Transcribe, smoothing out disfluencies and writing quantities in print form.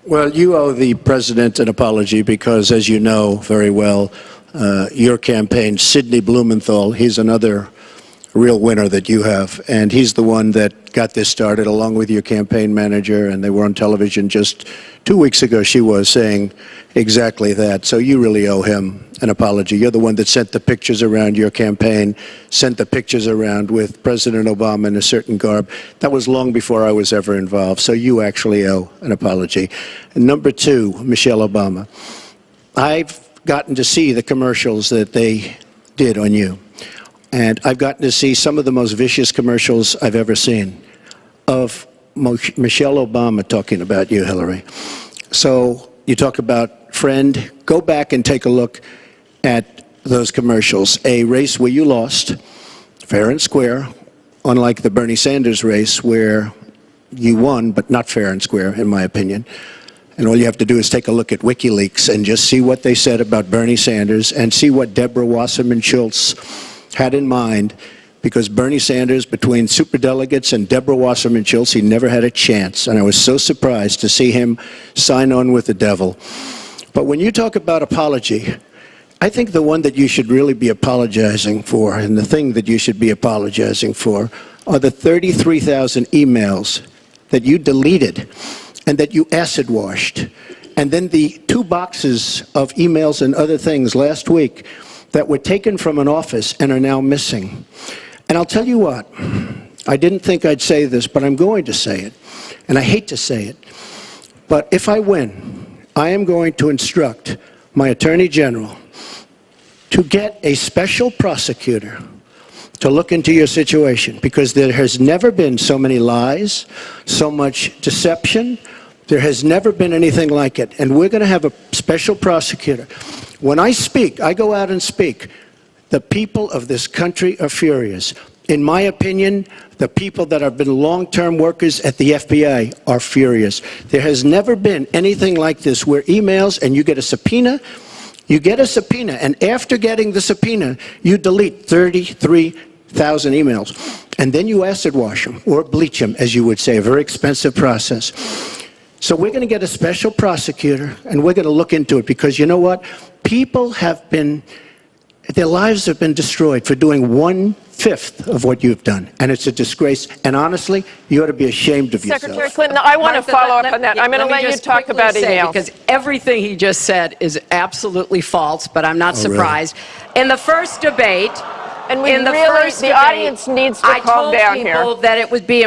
Well, you owe the president an apology because, as you know very well, your campaign, Sidney Blumenthal, he's another real winner that you have, and he's the one that got this started along with your campaign manager, and they were on television just 2 weeks ago. She was saying exactly that. So you really owe him an apology. You're the one that sent the pictures around your campaign, sent the pictures around with President Obama in a certain garb. That was long before I was ever involved. So you actually owe an apology. And number two, Michelle Obama. I've gotten to see the commercials that they did on you. And I've gotten to see some of the most vicious commercials I've ever seen of Michelle Obama talking about you, Hillary. So you talk about friend. Go back and take a look at those commercials. A race where you lost, fair and square, unlike the Bernie Sanders race where you won, but not fair and square, in my opinion. And all you have to do is take a look at WikiLeaks and just see what they said about Bernie Sanders and see what Deborah Wasserman Schultz had in mind, because Bernie Sanders, between superdelegates and Deborah Wasserman Schultz, he never had a chance. And I was so surprised to see him sign on with the devil. But when you talk about apology, I think the one that you should really be apologizing for, and the thing that you should be apologizing for, are the 33,000 emails that you deleted and that you acid washed. And then the 2 boxes of emails and other things last week that were taken from an office and are now missing. And I'll tell you what, I didn't think I'd say this, but I'm going to say it. And I hate to say it. But if I win, I am going to instruct my Attorney General to get a special prosecutor to look into your situation, because there has never been so many lies, so much deception. There has never been anything like it. And we're going to have a special prosecutor. When I speak, I go out and speak. The people of this country are furious. In my opinion, the people that have been long-term workers at the FBI are furious. There has never been anything like this, where emails and you get a subpoena, and after getting the subpoena, you delete 33,000 emails. And then you acid wash them, or bleach them, as you would say, a very expensive process. So we're going to get a special prosecutor, and we're going to look into it, because you know what? People have been, their lives have been destroyed for doing 1/5 of what you've done. And it's a disgrace. And honestly, you ought to be ashamed of yourself. Secretary Clinton, I want to follow up on that. I'm going to let you talk about email. Because everything he just said is absolutely false, but I'm not surprised. Really? In the first debate, and the audience needs to calm down here. I told people that it would be